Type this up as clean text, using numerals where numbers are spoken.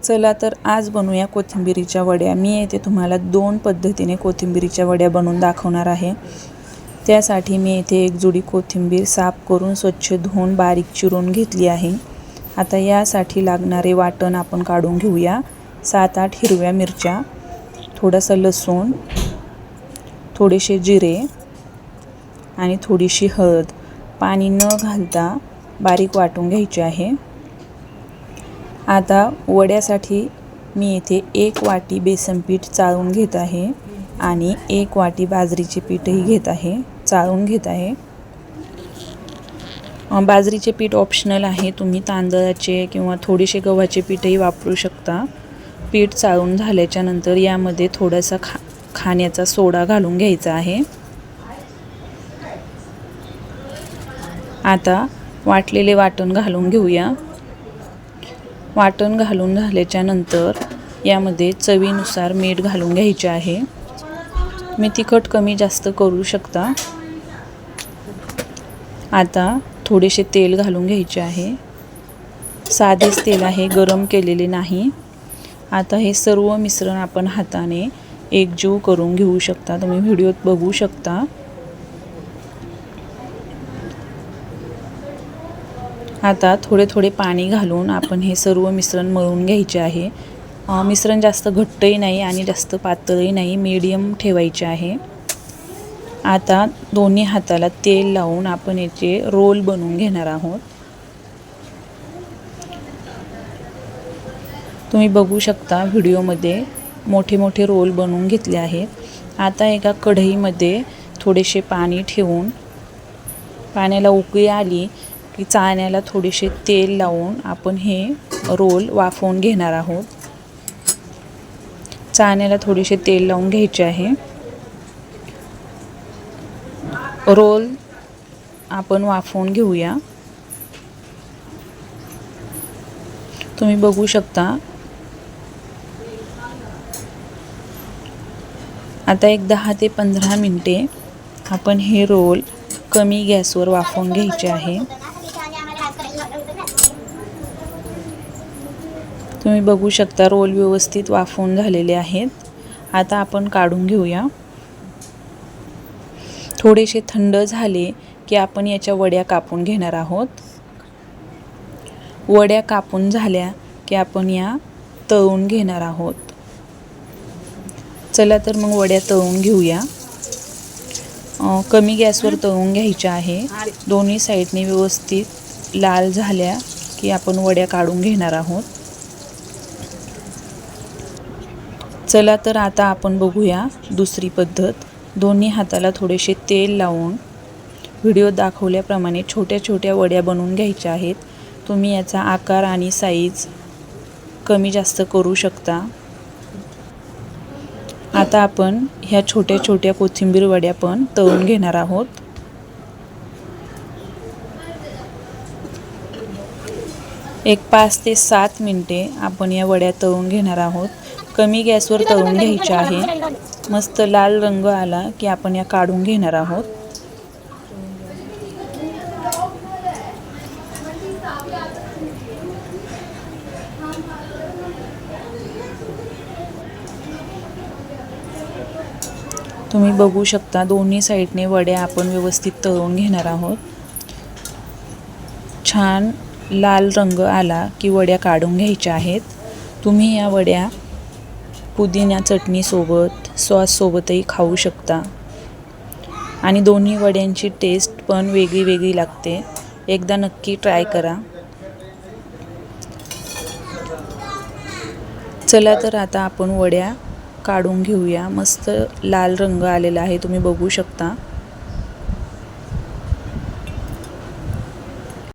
चला तर आज बनवूया कोथिंबिरीच्या वड्या। मी येथे तुम्हाला 2 पद्धतीने कोथिंबिरीच्या वड्या बनवून दाखवणार आहे। त्यासाठी मी येथे एक जुडी कोथिंबीर साफ करून स्वच्छ धुवून बारीक चिरून घेतली आहे। आता यासाठी लागणारे वाटण आपण काढून घेऊया। 7-8 हिरव्या मिरच्या, थोडासा लसूण, थोडेसे जिरे आणि थोडीशी हळद पाणी न घालता बारीक वाटून घ्यायचे आहे। आता वड्यासाठी मी येथे 1 वाटी बेसन पीठ चाळून घेत आहे आणि 1 वाटी बाजरीचे पीठही घेत आहे, चाळून घेत आहे। बाजरीचे पीठ ऑप्शनल आहे, तुम्ही तांदळाचे किंवा थोडेसे गव्हाचे पीठही वापरू शकता। पीठ चाळून झाल्याच्या नंतर यामध्ये थोडासा खाण्याचा सोडा घालून घ्यायचा आहे। आता वाटलेले वाटण घालून घेऊया। वाटण घालून झाल्याच्या नंतर यामध्ये चवीनुसार मीठ घालून घ्यायचे आहे। मी तिखट कमी जास्त करू शकता। आता थोडेसे तेल घालून घ्यायचे आहे, साधेच तेल आहे, गरम केलेले नाही। आता हे सर्व मिश्रण आपण हाताने एकजीव करून घेऊ शकता, तुम्ही व्हिडिओत बघू शकता। आता थोडे थोडे पाणी घालून आपण हे सर्व मिश्रण मळून घ्यायचे आहे। मिश्रण जास्त घट्टही नाही आणि जास्त पातळही नाही, मीडियम ठेवायचे आहे। आता दोन्ही हाताला तेल लावून आपण याचे रोल बनवून घेणार आहोत। तुम्ही बघू शकता व्हिडिओमध्ये मोठे मोठे रोल बनवून घेतले आहेत। आता एका कढईमध्ये थोडेसे पाणी ठेवून पाण्याला उकळी आली की चाळण्याला थोडेसे तेल लावून आपण हे रोल वाफवून घेणार आहोत। चाळण्याला थोडेसे तेल लावून घ्यायचे आहे। रोल आपण वाफवून घेऊया। तुम्ही बघू शकता। आता एक 10 ते 15 मिनिटे आपण हे रोल कमी गॅसवर वाफवून घ्यायचे आहे। तुम्ही बघू शकता रोल व्यवस्थित वाफवून झालेले आहेत। आता आपण काढून घेऊया। थोडेसे थंड झाले की आपण याच्या वड्या कापून घेणार आहोत। वड्या कापून झाल्या की आपण या तळून घेणार आहोत। चला तर मग वड्या तळून घेऊया। कमी गॅसवर तळून घ्यायच्या आहे। दोन्ही साईडने व्यवस्थित लाल झाल्या की आपण वड्या काढून घेणार आहोत। चला तर आता आपण बघूया दुसरी पद्धत। दोन्ही हाताला थोडेसे तेल लावून व्हिडिओ दाखवल्याप्रमाणे छोट्या छोट्या वड्या बनवून घ्यायच्या आहेत। तुम्ही याचा आकार आणि साईज कमी जास्त करू शकता। आता आपण ह्या छोट्या छोट्या कोथिंबीर वड्या पण तळून घेणार आहोत। एक 5 ते 7 मिनिटे आपण या वड्या तळून घेणार आहोत। कमी गॅसवर तळून घ्यायचे आहे। मस्त लाल रंग आला की आपण या काढून घेणार आहोत। तुम्ही बघू शकता दोन्ही साईडने वड्या आपण व्यवस्थित तळून घेणार आहोत। छान लाल रंग आला की वड्या काढून घ्यायच्या आहेत। तुम्ही या वड्या पुदिना चटणी सोबत, सॉस सोबतही खाऊ शकता आणि दोन्ही वड्यांची टेस्ट पण वेगळी वेगळी लागते। एकदा नक्की ट्राय करा। चला तर आता आपण वड्या काढून घेऊया। मस्त लाल रंग आलेला आहे, तुम्ही बघू शकता।